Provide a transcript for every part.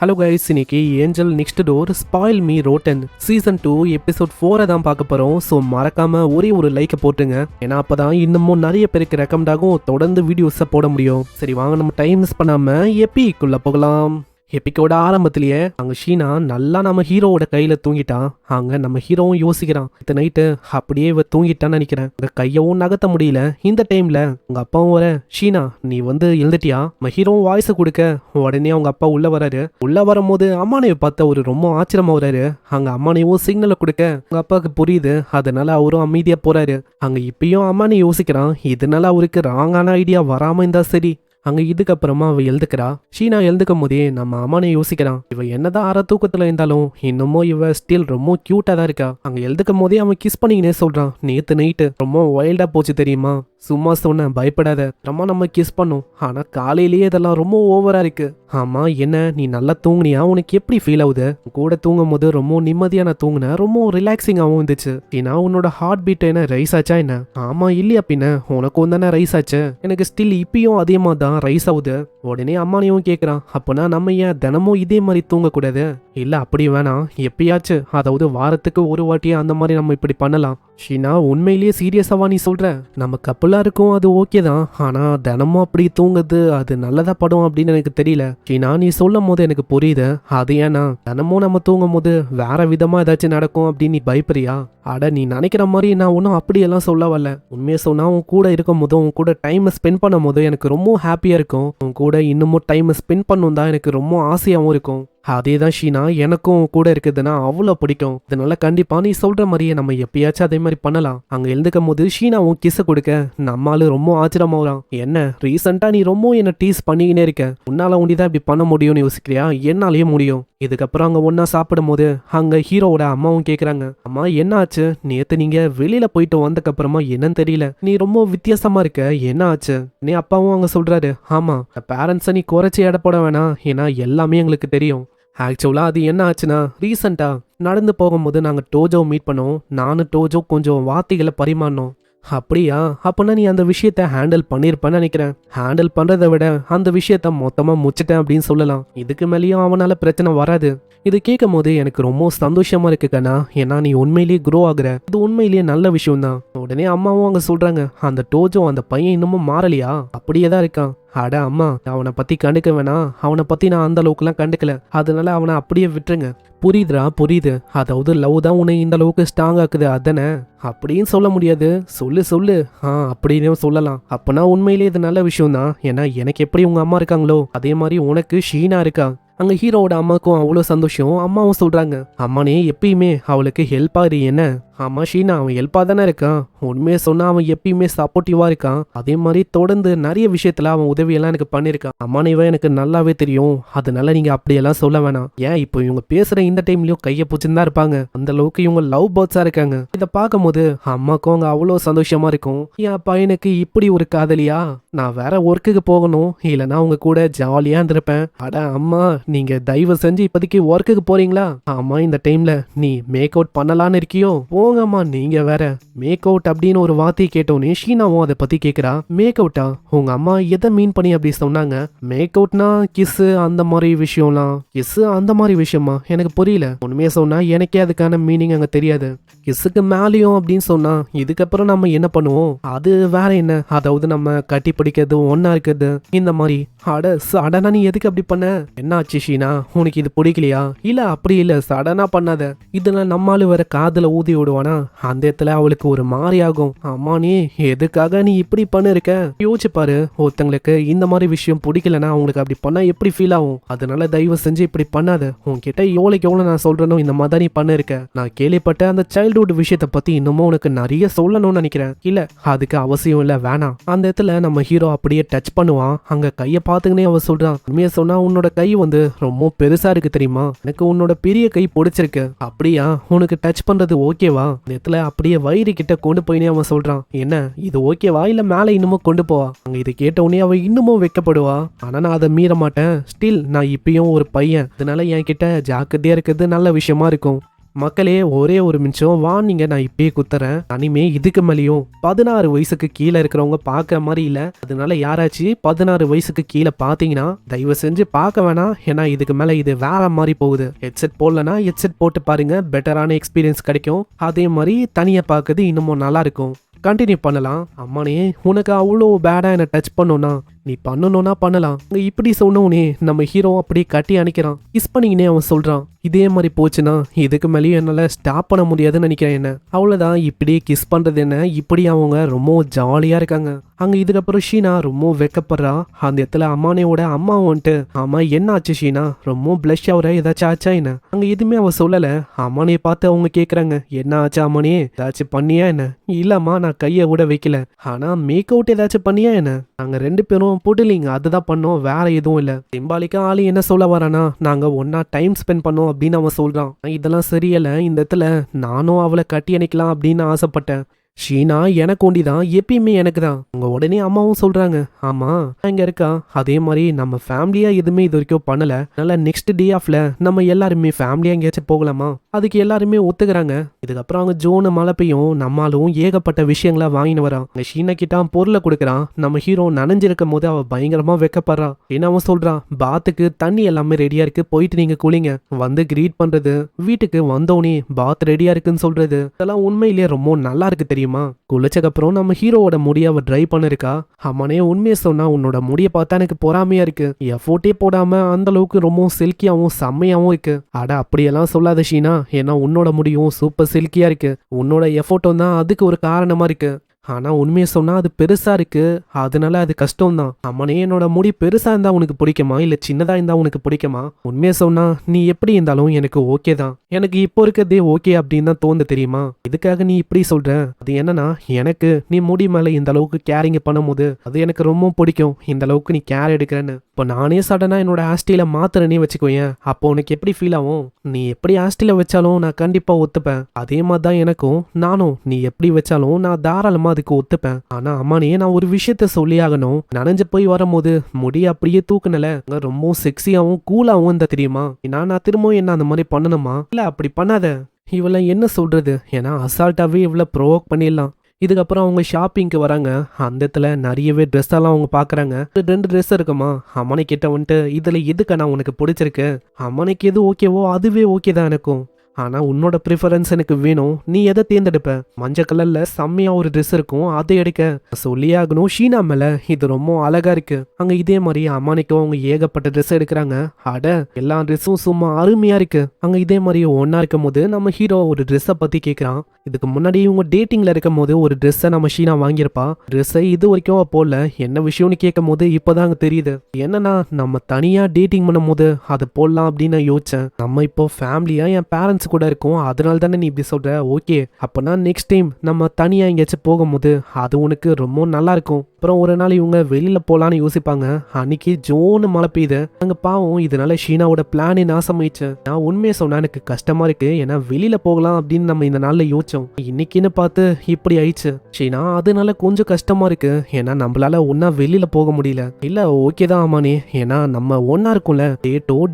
Hello guys, இன்னைக்கு angel next door spoil me rotten season 2 episode 4 தான் பார்க்க போகிறோம். ஸோ மறக்காம ஒரே ஒரு லைக்கை போட்டுங்க, ஏன்னா அப்பதான் இன்னமும் நிறைய பேருக்கு ரெக்கமெண்ட் ஆகும், தொடர்ந்து வீடியோஸை போட முடியும். சரி வாங்க, நம்ம டைம் மிஸ் பண்ணாம எப்பிக்குள்ள போகலாம். எப்பிக்கோட ஆரம்பத்திலேயே அங்க ஷீனா நல்லா நம்ம ஹீரோவோட கையில தூங்கிட்டான். அங்க நம்ம ஹீரோவும் யோசிக்கிறான், இந்த நைட்டு அப்படியே இவ தூங்கிட்டான்னு நினைக்கிறேன், உங்க கையவும் நகர்த்த முடியல. இந்த டைம்ல உங்க அப்பாவும் வர, ஷீனா நீ வந்து எழுந்துட்டியா? நம்ம ஹீரோவும் வாய்ஸ் கொடுக்க உடனே அவங்க அப்பா உள்ள வராரு. உள்ள வரும்போது அம்மானையை பார்த்த ஒரு ரொம்ப ஆச்சரியமா வராரு. அங்க அம்மானையும் சிக்னலை கொடுக்க உங்க அப்பாவுக்கு புரியுது, அதனால அவரும் அமைதியா போறாரு. அங்க இப்பயும் அம்மானை யோசிக்கிறான், இதனால அவருக்கு ராங்கான ஐடியா வராம இருந்தா சரி. அங்க இதுக்கப்புறமா அவ எழுதுக்கிறா. ஷீனா எழுந்துக்கும் போதே நம்ம அம்மானை யோசிக்கிறான், இவ என்னதான் அரை தூக்கத்துல இருந்தாலும் இன்னமும் இவ ஸ்டில் ரொம்ப கியூட்டா தான் இருக்கா. அங்க எழுதுக்கும் போதே அவன் கிஸ் பண்ணிக்கினே சொல்றான், நேத்து நைட்டு ரொம்ப வைல்டா போச்சு தெரியுமா, சும்மா சொன்ன பயப்படாத, நம்ம கிஸ் பண்ணோம், ஆனா காலையிலேயே இதெல்லாம் ரொம்ப ஓவரா இருக்கு. ஆமா என்ன, நீ நல்லா தூங்குனியா? உனக்கு எப்படி ஃபீல் ஆகுது? கூட தூங்கும் போது ரொம்ப நிம்மதியா நான் தூங்கினேன், ரொம்ப ரிலாக்ஸிங்காகவும் இருந்துச்சு. ஏன்னா உன்னோட ஹார்ட் பீட் என்ன ரைஸ் ஆச்சா என்ன? ஆமா இல்லையா பின்ன, உனக்கும் தானே ரைஸ் ஆச்சு, எனக்கு ஸ்டில் இப்பயும் அதே மாதிரி தான் ரைஸ் ஆகுது. உடனே அம்மானையும் கேட்குறான், அப்போனா நம்ம ஏன் தினமும் இதே மாதிரி தூங்கக்கூடாது? இல்லை அப்படி வேணாம், எப்பயாச்சும், அதாவது வாரத்துக்கு ஒரு வாட்டியே அந்த மாதிரி நம்ம இப்படி பண்ணலாம். ஷீனா உண்மையிலேயே சீரியஸாவா நீ சொல்ற? நம்ம கப்பலா இருக்கும் அது ஓகே தான், ஆனா தினமும் அப்படி தூங்குது அது நல்லதா படும் அப்படின்னு எனக்கு தெரியல. ஷீனா நீ சொல்லும் போது எனக்கு புரியுது, அது ஏன்னா தினமும் நம்ம தூங்கும் போது வேற விதமா ஏதாச்சும் நடக்கும் அப்படின்னு நீ பயப்படுறியா? அட நீ நினைக்கிற மாதிரி நான் ஒன்றும் அப்படியெல்லாம் சொல்ல வரல. உண்மையை சொன்னா உன் கூட இருக்கும் போதும் உன் கூட டைம் ஸ்பெண்ட் பண்ணும் போதும் எனக்கு ரொம்ப ஹாப்பியா இருக்கும். உன் கூட இன்னமும் டைம் ஸ்பெண்ட் பண்ணும் தான் எனக்கு ரொம்ப ஆசையாகவும் இருக்கும். அதே தான் ஷீனா, எனக்கும் கூட இருக்குதுன்னா அவ்வளோ பிடிக்கும். இதனால கண்டிப்பா நீ சொல்ற மாதிரியே நம்ம எப்பயாச்சும் அதே மாதிரி பண்ணலாம். அங்க எழுந்துக்கும் போது ஷீனாவும் கிஸ் கொடுக்க நம்மளால ரொம்ப ஆச்சரியமாகறான். என்ன ரீசெண்டா நீ ரொம்ப என்ன டீஸ் பண்ணிக்கினே இருக்க, உன்னால ஒண்டிதான் இப்படி பண்ண முடியும்னு யோசிக்கிறியா? என்னாலேயே முடியும். இதுக்கப்புறம் அங்க ஒன்னா சாப்பிடும் போது அங்க ஹீரோவோட அம்மாவும் கேக்குறாங்க, அம்மா என்ன ஆச்சு, நேத்து நீங்க வெளியில போயிட்டு வந்ததுக்கு அப்புறமா என்னன்னு தெரியல, நீ ரொம்ப வித்தியாசமா இருக்க, என்ன ஆச்சு? நீ அப்பாவும் அங்க சொல்றாரு, ஆமா பேரண்ட்ஸை நீ குறைச்சி எடை போட வேணாம், ஏன்னா எல்லாமே எங்களுக்கு தெரியும். ஆக்சுவலா அது என்ன ஆச்சுன்னா, ரீசெண்டா நடந்து போகும்போது நாங்க டோஜோ மீட் பண்ணோம், நானும் டோஜோ கொஞ்சம் வார்த்தைகளை பரிமாறினோம். அப்படியா? அப்பனா நீ அந்த விஷயத்த ஹேண்டில் பண்ணிருப்பேன்னு நினைக்கிறேன். ஹேண்டில் பண்றதை விட அந்த விஷயத்த மொத்தமா முச்சிட்டேன் அப்படின்னு சொல்லலாம். இதுக்கு மேலேயும் அவனால பிரச்சனை வராது. இது கேட்கும் போது எனக்கு ரொம்ப சந்தோஷமா இருக்கு கண்ணா, ஏன்னா நீ உண்மையிலேயே க்ரோ ஆகுற, இது உண்மையிலேயே நல்ல விஷயம் தான். உடனே அம்மாவும் அங்க சொல்றாங்க, அந்த டோஜோ அந்த பையன் இன்னமும் மாறலையா? அப்படியே தான் இருக்கான். அட அம்மா, அவனை பத்தி கண்டுக்க வேணாம், அவனை பத்தி நான் அந்த அளவுக்குலாம் கண்டுக்கல, அதனால அவனை அப்படியே விட்டுருங்க. புரியுதுரா புரியுது, அதாவது லவ் தான் உன்னை இந்த அளவுக்கு ஸ்ட்ராங் ஆக்குது அதானே? அப்படின்னு சொல்ல முடியாது, சொல்லு அப்படின்னு சொல்லலாம். அப்பனா உண்மையிலேயே இது நல்ல விஷயம் தான், ஏன்னா எனக்கு எப்படி உங்க அம்மா இருக்காங்களோ அதே மாதிரி உனக்கு ஷீனா இருக்கா. அங்க ஹீரோவோட அம்மாக்கும் அவ்வளோ சந்தோஷம். அம்மாவும் சொல்றாங்க, அம்மானே எப்பயுமே அவளுக்கு ஹெல்ப் ஆகுது என்ன? ஆமா ஷீனா, அவன் ஹெல்ப்பா தானே இருக்கான், உண்மையை சொன்னா அவன் எப்பயுமே சப்போர்ட்டிவா இருக்கான், அதே மாதிரி தொடர்ந்து நிறைய விஷயத்துல அவன் உதவியெல்லாம் எனக்கு பண்ணிருக்கான். அம்மானேவா எனக்கு நல்லாவே தெரியும், அதனால நீங்க அப்படியெல்லாம் சொல்ல வேணாம். ஏன் இப்போ இவங்க பேசுற இந்த டைம்லயும் கையை பிடிச்சிருந்தா இருப்பாங்க, அந்த அளவுக்கு இவங்க லவ் பேர்ட்ஸா இருக்காங்க. இதை பார்க்கும் போது அம்மாக்கும் அங்க அவ்வளோ சந்தோஷமா இருக்கும். என் பையனுக்கு இப்படி ஒரு காதலியா? நான் வேற ஒர்க்குக்கு போகணும், இல்லைன்னா அவங்க கூட ஜாலியா இருந்திருப்பேன். அட அம்மா, நீங்க தயவு செஞ்சு இப்போதைக்கு ஒர்க்குக்கு போறீங்களா? ஆமா இந்த டைம்ல நீ மேக் அவுட் பண்ணலான்னு இருக்கியோ? போங்கம்மா, நீங்க வேற. மேக் அவுட் அப்படின்னு ஒரு வார்த்தையை கேட்டோன்னே ஷீனாவும் அதை பத்தி கேக்குறா. மேக் அவுட்டா? உங்க அம்மா எதை மீன் பண்ணி அப்படி சொன்னாங்க? மேக் அவுட்னா கிஸ் அந்த மாதிரி விஷயம்லாம். கிஸ் அந்த மாதிரி விஷயமா? எனக்கு புரியல. உண்மையா சொன்னா எனக்கே அதுக்கான மீனிங் அங்க தெரியாது. கிஸ்ஸுக்கு மேலேயும் அப்படின்னு சொன்னா இதுக்கப்புறம் நம்ம என்ன பண்ணுவோம், அது வேற என்ன, அதாவது நம்ம கட்டி பிடிக்கிறது, ஒன்னா இருக்கிறது, இந்த மாதிரி. அட சடனா நீ எதுக்கு அப்படி பண்ண? என்ன ஆச்சு ஷீனா, உனக்கு இது பிடிக்கலையா? இல்ல அப்படி இல்ல, சடனா பண்ணாத, இதெல்லாம் நம்மால வேற காதுல ஊதி விடுவானா, அந்த இடத்துல அவளுக்கு ஒரு மாதிரி ஆகும். அம்மா நீ எதுக்காக நீ இப்படி பண்ணிருக்க? யோசிச்சு பாரு, ஒருத்தங்களுக்கு இந்த மாதிரி விஷயம் பிடிக்கலன்னா அவங்களுக்கு அப்படி பண்ணா எப்படி ஃபீல் ஆகும்? அதனால தயவு செஞ்சு இப்படி பண்ணாத. உன்கிட்ட எவ்வளவு நான் சொல்றேனோ இந்த மாதிரி நீ பண்ணிருக்க. நான் கேள்விப்பட்ட அந்த சைல்ட்ஹுட் விஷயத்தை பத்தி இன்னமும் உனக்கு நிறைய சொல்லணும்னு நினைக்கிறேன். இல்ல அதுக்கு அவசியம் இல்ல, வேணாம். அந்த இடத்துல நம்ம ஹீரோ அப்படியே டச் பண்ணுவான். அங்க கையை பார்த்துக்கினே அவ சொல்றான், உண்மையை சொன்னா உன்னோட கை வந்து ரொம்ப பெருசா இருக்கு தெரியுமா, எனக்கு உன்னோட பெரிய கை பிடிச்சிருக்கு. அப்படியா? உனக்கு டச் பண்றது ஓகேவா? நேத்துல அப்படியே வயிறு கிட்ட கொண்டு போயினே அவன் சொல்றான், என்ன இது ஓகேவா இல்ல மேல இன்னமும் கொண்டு போவா? அங்க இதை கேட்ட உடனே அவ இன்னமும் வைக்கப்படுவா. ஆனா நான் அதை மீற மாட்டேன், ஸ்டில் நான் இப்பயும் ஒரு பையன், அதனால என் கிட்ட ஜாக்கிரதையா இருக்கிறது நல்ல விஷயமா இருக்கும். மக்களே ஒரே ஒரு நிமிஷம் வாங்க, நான் இப்பயே குத்துறேன். அனிமே இதுக்கு மேலேயும் 16 வயசுக்கு கீழே இருக்கிறவங்க பார்க்குற மாதிரி இல்லை. அதனால யாராச்சும் 16 வயசுக்கு கீழே பார்த்தீங்கன்னா தயவு செஞ்சு பார்க்க வேணாம். ஏன்னா இதுக்கு மேலே இது வேற மாதிரி போகுது. ஹெட்செட் போடலன்னா ஹெட்செட் போட்டு பாருங்க, பெட்டரான எக்ஸ்பீரியன்ஸ் கிடைக்கும். அதே மாதிரி தனியாக பார்க்குறது இன்னமும் நல்லா இருக்கும். கண்டினியூ பண்ணலாம். அம்மானே உனக்கு அவ்வளோ பேடா என்னை டச் பண்ணோன்னா நீ பண்ணணும்னா பண்ணலாம். இப்படி சொன்னோனே நம்ம ஹீரோ அப்படியே கட்டி அணைக்கிறான். கிஸ் பண்ணிங்கன்னே அவன் சொல்றான். இதே மாதிரி போச்சுன்னா இதுக்கு மேலேயும் என்னால் ஸ்டாப் பண்ண முடியாதுன்னு நினைக்கிறேன். என்ன அவ்வளோதான், இப்படியே கிஸ் பண்றது என்ன, இப்படி அவங்க ரொம்ப ஜாலியா இருக்காங்க. அங்க இதுக்கப்புறம் ஷீனா ரொம்ப வெக்கப்படுறா. அந்த இடத்துல அம்மானேயோட அம்மா வந்துட்டு, ஆமா என்ன ஆச்சு ஷீனா, ரொம்ப பிளஷ் ஆகுற, ஏதாச்சும் ஆச்சா என்ன? அங்க எதுவுமே அவ சொல்லல. அம்மானே பார்த்து அவங்க கேக்குறாங்க, என்ன ஆச்சா அம்மானே, ஏதாச்சும் பண்ணியா என்ன? இல்லம்மா நான் கையை விட வைக்கல, ஆனா மேக் அவுட் ஏதாச்சும் பண்ணியா என்ன? நாங்க 2 பேரும் புடலிங்க அதுதான் பண்ணோம், வேற எதுவும் இல்ல. சிம்பாலிக்கா ஆளு என்ன சொல்ல வரானா, நாங்க ஒன்னா டைம் ஸ்பெண்ட் பண்ணோம் அப்படின்னு அவன் சொல்றான். இதெல்லாம் சரியல, இந்த இடத்துல நானும் அவளை கட்டி அணைக்கலாம் அப்படின்னு ஆசைப்பட்டேன். ஷீனா எனக்கு ஒண்டிதான், எப்பயுமே எனக்கு தான். உங்க உடனே அம்மாவும் சொல்றாங்க, ஆமா இங்க இருக்கா, அதே மாதிரி நம்ம ஃபேமிலியா எதுவுமே இது வரைக்கும் பண்ணல. அதனால நெக்ஸ்ட் டே ஆஃப்ல நம்ம எல்லாருமே ஃபேமிலியா எங்கேயாச்சும் போகலாமா? அதுக்கு எல்லாருமே ஒத்துக்கிறாங்க. இதுக்கப்புறம் அவங்க ஜோனு மழை பெய்யும், நம்மளும் ஏகப்பட்ட விஷயங்களா வாங்கிட்டு வரான். ஷீனா கிட்ட பொருளை கொடுக்குறான். நம்ம ஹீரோ நனைஞ்சிருக்கும் போது அவ பயங்கரமா வெக்கப்படுறான். என்ன அவன் சொல்றான், பாத்துக்கு தண்ணி எல்லாமே ரெடியா இருக்கு, போயிட்டு நீங்க குளிங்க. வந்து கிரீட் பண்றது, வீட்டுக்கு வந்தோடனே பாத் ரெடியா இருக்குன்னு சொல்றது, இதெல்லாம் உண்மையிலேயே ரொம்ப நல்லா இருக்கு தெரியும். குளிச்சக்கப்புறம் நம்ம ஹீரோவோட முடிய அவ ட்ரை பண்ணிருக்கா. அம்மானே உண்மையை சொன்னா உன்னோட முடிய பார்த்தா எனக்கு பொறாமையா இருக்கு. எஃபோர்ட்டே போடாம அந்த அளவுக்கு ரொம்ப சில்கியாவும் செம்மையாவும் இருக்கு. அட அப்படியெல்லாம் சொல்லாத ஷீனா, ஏன்னா உன்னோட முடியும் சூப்பர் சில்கியா இருக்கு. உன்னோட எஃபோர்ட்டும் தான் அதுக்கு ஒரு காரணமா இருக்கு. ஆனா உண்மையை சொன்னா அது பெருசா இருக்கு, அதனால அது கஷ்டம் தான். அம்மனே என்னோட முடி பெருசா இருந்தா உனக்கு பிடிக்குமா இல்ல சின்னதா இருந்தா உனக்கு பிடிக்குமா? உண்மையை சொன்னா நீ எப்படி இருந்தாலும் எனக்கு ஓகே தான். எனக்கு இப்போ இருக்கிறதே ஓகே அப்படின்னு தான் தோணுது தெரியுமா? இதுக்காக நீ இப்படி சொல்ற, அது என்னன்னா எனக்கு நீ முடி மேல இந்த அளவுக்கு கேரிங் பண்ணும் போது அது எனக்கு ரொம்ப பிடிக்கும். இந்த அளவுக்கு நீ கேர் எடுக்கிறேன்னு இப்போ நானே சடனா என்னோட ஆஸ்டில மாத்துறேனே வச்சுக்கோயேன், அப்போ உனக்கு எப்படி ஃபீல் ஆகும்? நீ எப்படி ஆஸ்டில வச்சாலும் நான் கண்டிப்பா ஒத்துப்பேன். அதே மாதிரி தான் எனக்கும், நானும் நீ எப்படி வச்சாலும் நான் தாராளமா அதுக்கு ஒத்துப்பேன். ஆனா அம்மானே நான் ஒரு விஷயத்த சொல்லி ஆகணும். நனைஞ்சு போய் வரும்போது முடி அப்படியே தூக்குனல ரொம்ப செக்ஸியாவும் கூலாவும் இந்த தெரியுமா? நான் திரும்பவும் என்ன அந்த மாதிரி பண்ணணுமா? இல்ல அப்படி பண்ணாத. இவளை என்ன சொல்றது, ஏன்னா அசால்ட்டாவே இவளை ப்ரோவோக் பண்ணிடலாம். இதுக்கப்புறம் அவங்க ஷாப்பிங்க்கு வராங்க. அந்த இடத்துல நிறையவே ட்ரெஸ் எல்லாம் அவங்க பாக்குறாங்க. 2 ட்ரெஸ் இருக்குமா? அம்மனை கிட்ட வந்துட்டு இதுல எதுக்கண்ணா உனக்கு பிடிச்சிருக்கு? அம்மனைக்கு எது ஓகேவோ அதுவே ஓகே தான் எனக்கும். ஆனா உன்னோட ப்ரிஃபரன்ஸ் எனக்கு வேணும், நீ எதை தேர்ந்தெடுப்ப? மஞ்சள் கலர்ல செம்மையா ஒரு ட்ரெஸ் இருக்கும், அதை எடுக்க சொல்லியே ஆகணும். ஷீனா மேல இது ரொம்ப அழகா இருக்கு. அங்க இதே மாதிரி அம்மானிக்கும் அவங்க ஏகப்பட்ட ட்ரெஸ் எடுக்கிறாங்க. அட எல்லா ட்ரெஸ்ஸும் சும்மா அருமையா இருக்கு. அங்க இதே மாதிரி ஒன்னா இருக்கும் போது நம்ம ஹீரோ ஒரு ட்ரெஸ்ஸை பத்தி கேட்கிறான். இதுக்கு முன்னாடி இவங்க டேட்டிங்ல இருக்கும் போது ஒரு ட்ரெஸ்ஸை நம்ம ஷீனா வாங்கியிருப்பா. ட்ரெஸ்ஸை இது வரைக்கும் போடல. என்ன விஷயம்னு கேட்கும் போது இப்போதான் அங்க தெரியுது. என்னன்னா நம்ம தனியா டேட்டிங் பண்ணும் போது அதை போடலாம் அப்படின்னு நான் யோசிச்சேன். நம்ம இப்போ ஃபேமிலியா என் பேரண்ட்ஸ் கூட இருக்கும், அதனால தானே நீ இப்படி சொல்ற. ஓகே, அப்பனா நெக்ஸ்ட் டைம் நம்ம தனியா எங்கேயாச்சும் போகும்போது அது உனக்கு ரொம்ப நல்லா இருக்கும். அப்புறம் ஒரு நாள் இவங்க வெளியில போலான்னு யோசிப்பாங்க. அன்னைக்கு ஜோன்னு மழை பெய்யுது. அங்க பாவம் இதனால ஷீனாவோட பிளானே நாசமாயிடுச்சு. நான் உண்மையை சொன்னா எனக்கு கஷ்டமா இருக்கு, ஏன்னா வெளியில போகலாம் அப்படின்னு நம்ம இந்த நாள்ல யோசிச்சோம். இன்னைக்குன்னு பார்த்து இப்படி ஆயிடுச்சு. ஷீனா அதனால கொஞ்சம் கஷ்டமா இருக்கு, ஏன்னா நம்மளால ஒன்னா வெளியில போக முடியல. இல்ல ஓகே தான் ஆமானே, ஏன்னா நம்ம ஒன்னா இருக்கும்ல,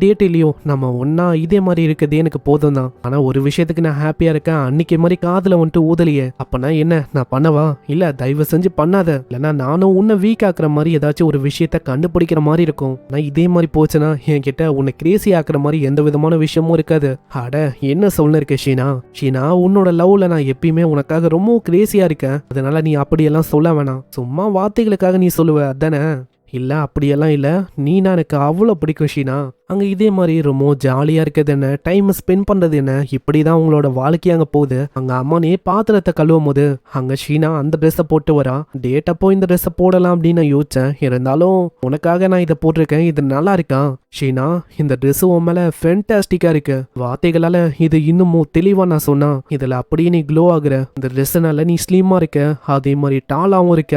டேட் இல்லையோ நம்ம ஒன்னா இதே மாதிரி இருக்குதே எனக்கு போதும் தான். ஆனா ஒரு விஷயத்துக்கு நான் ஹாப்பியா இருக்கேன், அன்னைக்கு மாதிரி காதுல வந்துட்டு ஊதலையே. அப்பனா என்ன நான் பண்ணவா? இல்ல தயவு செஞ்சு பண்ணாத, இல்லைன்னா நானும் உன்னை வீக் ஆக்குற மாதிரி ஏதாச்சும் ஒரு விஷயத்த கண்டுபிடிக்கிற மாதிரி இருக்கும். நான் இதே மாதிரி போச்சுன்னா என்கிட்ட உன்னை கிரேசி ஆக்குற மாதிரி எந்த விதமான விஷயமும் இருக்காது. அட என்ன சொல்ல இருக்க ஷீனா, ஷீனா உன்னோட லவ்ல நான் எப்பயுமே உனக்காக ரொம்ப கிரேசியா இருக்கேன். அதனால நீ அப்படியெல்லாம் சொல்ல வேணாம், சும்மா வார்த்தைகளுக்காக நீ சொல்லுவ அதானே? இல்ல அப்படியெல்லாம் இல்ல, நீனா எனக்கு அவ்வளோ பிடிக்கும் ஷீனா. அங்க இதே மாதிரி ரொம்ப ஜாலியா இருக்கிறது என்ன, டைம் ஸ்பெண்ட் பண்றது என்ன, இப்படிதான் உங்களோட வாழ்க்கை அங்க போகுது. அங்க அம்மானே பாத்திரத்தை கழுவும் போது அங்க ஷீனா அந்த ட்ரெஸ்ஸை போட்டு வரா. டேட் அப்போ இந்த ட்ரெஸ்ஸை போடலாம் அப்படின்னு நான் யோசிச்சேன். இருந்தாலும் உனக்காக நான் இதை போட்டிருக்கேன், இது நல்லா இருக்கா? ஷீனா இந்த ட்ரெஸ் உன் மேல ஃபென்டாஸ்டிக்கா இருக்கு. வார்த்தைகளால இது இன்னமும் தெளிவா நான் சொன்னா, இதுல அப்படியே நீ க்ளோ ஆகுற. இந்த ட்ரெஸ்ஸனால நீ ஸ்லிம்மா இருக்க, அதே மாதிரி டாலாவும் இருக்க.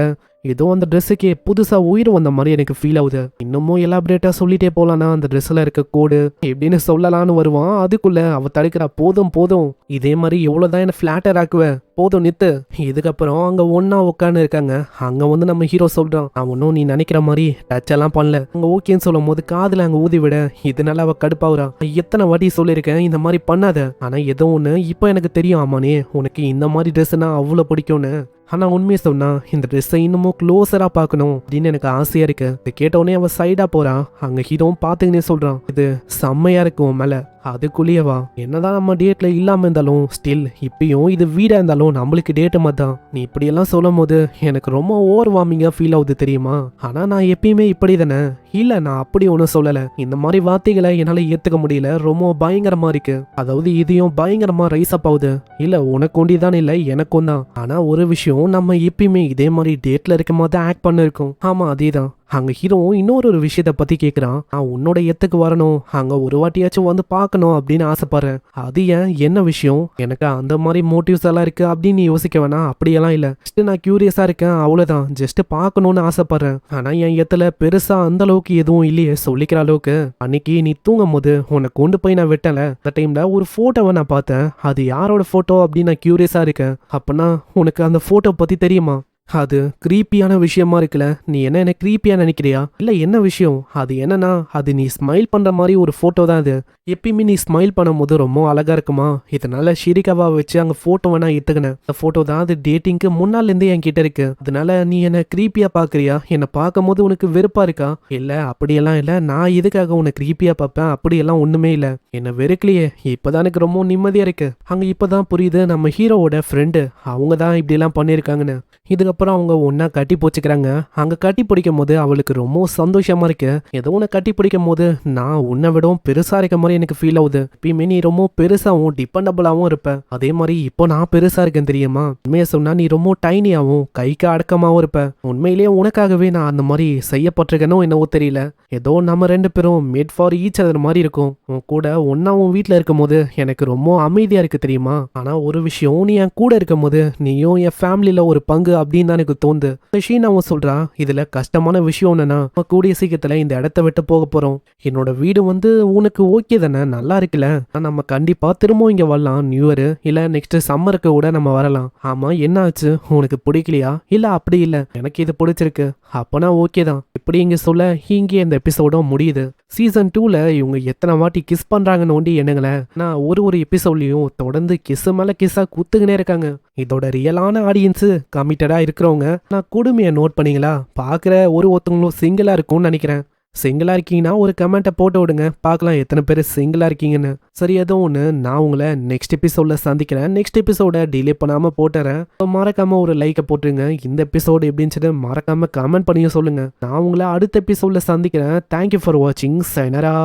ஏதோ அந்த ட்ரெஸ்ஸுக்கே புதுசா உயிர் வந்த மாதிரி எனக்கு ஃபீல் ஆகுது. இன்னமும் எலாபரேட்டா சொல்லிட்டே போலானா அந்த ட்ரெஸ்ல இருக்க கோடு எப்படின்னு சொல்லலான்னு வருவான். அதுக்குள்ள அவ தடுக்கிறா, போதும் போதும், இதே மாதிரி எவ்வளவுதான் என்ன ஃபிளாட்டர் ஆக்குவ, போதும் நித்து. இதுக்கப்புறம் அங்க ஒன்னா உட்காந்து இருக்காங்க. அங்க வந்து நம்ம ஹீரோ சொல்றான், நான் ஒன்னும் நீ நினைக்கிற மாதிரி டச் எல்லாம் பண்ணல. அங்க ஓகேன்னு சொல்லும் போது காதுல அங்க ஊதி விட இதனால அவ கடுப்பாவுறா. எத்தனை வாட்டி சொல்லியிருக்கேன் இந்த மாதிரி பண்ணாத, ஆனா ஏதோ ஒண்ணு இப்ப எனக்கு தெரியும் ஆமானே உனக்கு இந்த மாதிரி ட்ரெஸ்னா அவ்வளவு பிடிக்கும்னு. ஆனா உண்மையை சொன்னா இந்த ட்ரெஸ்ஸை இன்னமும் க்ளோஸரா பார்க்கணும் அப்படின்னு எனக்கு ஆசையா இருக்கு. இதை கேட்டோடனே அவன் சைடா போறான். அங்க ஹீரோவும் பாத்துக்கினே சொல்றான், இது செம்மையா இருக்கும் மேல. அதுக்குள்ளேயேவா என்னதான் நம்ம டேட்ல இல்லாம இருந்தாலும் ஸ்டில் இப்பயும் இது வீடா இருந்தாலும் நம்மளுக்கு டேட்டு மாதிரி தான். நீ இப்படியெல்லாம் சொல்லும் போது எனக்கு ரொம்ப ஓவர் வார்மிங்கா ஃபீல் ஆகுது தெரியுமா. ஆனா நான் எப்பயுமே இப்படி தானே. இல்ல நான் அப்படி ஒன்றும் சொல்லல. இந்த மாதிரி வார்த்தைகளை என்னால ஏத்துக்க முடியல. ரொம்ப பயங்கரமா இருக்கு. அதாவது இதையும் பயங்கரமா ரைஸ் அப் ஆகுது. இல்ல உனக்கு ஒண்டிதான் இல்ல எனக்கும் தான். ஆனா ஒரு விஷயம், நம்ம எப்பயுமே இதே மாதிரி டேட்ல இருக்கும் போது ஆக்ட் பண்ணிருக்கோம். ஆமா அதேதான். அங்க ஹீரோ இன்னொரு விஷயத்த பத்தி கேக்குறான். நான் உன்னோட எத்துக்கு வரணும், அங்க ஒரு வாட்டியாச்சும் வந்து பார்க்கணும் அப்படின்னு ஆசைப்படுறேன். அது ஏன், என்ன விஷயம்? எனக்கு அந்த மாதிரி மோட்டிவ்ஸ் எல்லாம் இருக்கு அப்படின்னு யோசிக்க வேணாம். அப்படியெல்லாம் இல்ல, ஜஸ்ட் நான் கியூரியஸா இருக்கேன் அவ்வளவுதான். ஜஸ்ட் பார்க்கணும்னு ஆசைப்படுறேன். ஆனா என் எத்துல பெருசா அந்த அளவுக்கு எதுவும் இல்லையே சொல்லிக்கிற அளவுக்கு. அன்னைக்கு நீ தூங்கும் போது உன்னை கொண்டு போய் நான் விட்டல, அந்த டைம்ல ஒரு போட்டோவை நான் பார்த்தேன். அது யாரோட போட்டோ அப்படின்னு நான் கியூரியஸா இருக்கேன். அப்பனா உனக்கு அந்த போட்டோ பத்தி தெரியுமா? அது கிரீப்பியான விஷயமா இருக்குல்ல. நீ என்ன கிரீப்பியா நினைக்கிறியா? இல்ல என்ன விஷயம்? அது என்னன்னா, அது நீ ஸ்மைல் பண்ற மாதிரி ஒரு போட்டோ தான் அது. எப்பயுமே நீ ஸ்மைல் பண்ணும்போது ரொம்ப அழகா இருக்குமா. இதனால ஷிரிகாவா வச்சு அங்க போட்டோ நான் எடுத்துக்கினேன். அந்த போட்டோ தான் அது டேட்டிங்க்கு முன்னால இருந்தே என் கிட்ட இருக்கு. அதனால நீ என்ன கிரீப்பியா பாக்குறியா? என்ன பார்க்கும் போது உனக்கு வெறுப்பா இருக்கா? இல்ல அப்படியெல்லாம் இல்ல, நான் எதுக்காக உன்னை கிரீப்பியா பார்ப்பேன்? அப்படியெல்லாம் ஒண்ணுமே இல்ல. என்ன வெறுக்கலையே, இப்பதான் எனக்கு ரொம்ப நிம்மதியா இருக்கு. அங்க இப்பதான் புரியுது நம்ம ஹீரோவோட ஃப்ரெண்டு அவங்க தான் இப்படி எல்லாம் பண்ணிருக்காங்கன்னு. இதுக்கப்புறம் அவங்க ஒன்னா கட்டி போச்சுக்கிறாங்க. அங்க கட்டி பிடிக்கும் போது அவளுக்கு ரொம்ப சந்தோஷமா இருக்கு. ஏதோ ஒன்று கட்டி பிடிக்கும் போது நான் உன்னை விடவும் பெருசா இருக்க மாதிரி எனக்கு ஃபீல் ஆகுது. எப்பயுமே நீ ரொம்ப பெருசாவும் டிபெண்டபிளாவும் இருப்ப, அதே மாதிரி இப்போ நான் பெருசா இருக்கேன் தெரியுமா. உண்மையை சொன்னா நீ ரொம்ப டைனியாவும் கைக்கு அடக்கமாவும் இருப்ப. உண்மையிலேயே உனக்காகவே நான் அந்த மாதிரி செய்யப்பட்டிருக்கேனோ என்னவோ தெரியல. ஏதோ நம்ம ரெண்டு பேரும் மேட் ஃபார் ஈச் அதர் மாதிரி இருக்கும். உன் கூட ஒன்னா உன் வீட்டுல இருக்கும் போது எனக்கு ரொம்ப அமைதியா இருக்கு தெரியுமா. ஆனா ஒரு விஷயம், நீ என் கூட இருக்கும் போது நீயும் என் ஃபேமிலியில ஒரு பங்கு அப்படின்னு தான் எனக்கு தோணுது. ஷீனாவும் சொல்றா, இதுல கஷ்டமான விஷயம் என்னன்னா கூடிய சீக்கிரத்துல இந்த இடத்த விட்டு போக போறோம். என்னோட வீடு வந்து உனக்கு ஓகே தானே, நல்லா இருக்குல்ல. நம்ம கண்டிப்பா திரும்பவும் இங்க வரலாம். நியூ இயர் இல்ல நெக்ஸ்ட் சம்மருக்கு கூட நம்ம வரலாம். ஆமா என்ன ஆச்சு, உனக்கு பிடிக்கலையா? இல்ல அப்படி இல்ல, எனக்கு இது பிடிச்சிருக்கு. அப்பனா ஓகே தான். இப்படி இங்க சொல்ல இங்கே இந்த எபிசோடும் முடியுது. சீசன் 2ல இவங்க எத்தனை வாட்டி கிஸ் பண்றாங்கன்னு ஒண்டி என்னங்களேன். நான் ஒரு எபிசோட்லயும் தொடர்ந்து கிஸ் மேல கிஸ்ஸா குத்துக்கினே இருக்காங்க. இதோட ரியலான ஆடியன்ஸ் கமிட்டடா இருக்கிறவங்க நான் கொடுமையை நோட் பண்ணீங்களா? பாக்குற ஒருத்தவங்களும் சிங்கிளா இருக்கும்னு நினைக்கிறேன். சிங்கிளா இருக்கீங்கன்னா ஒரு கமெண்ட்டை போட்டு விடுங்க, பார்க்கலாம் எத்தனை பேர் சிங்கிளா இருக்கீங்கன்னு. சரி ஏதோ ஒன்று, நான் உங்களை நெக்ஸ்ட் எபிசோட்ல சந்திக்கிறேன். நெக்ஸ்ட் எபிசோட டிலே பண்ணாம போட்டுறேன். மறக்காம ஒரு லைக்கை போட்டுருங்க. இந்த எபிசோடு எப்படின்னு மறக்காம கமெண்ட் பண்ணியும் சொல்லுங்க. நான் உங்களை அடுத்த எபிசோட்ல சந்திக்கிறேன். தேங்க்யூ ஃபார் வாட்சிங். சைனரா.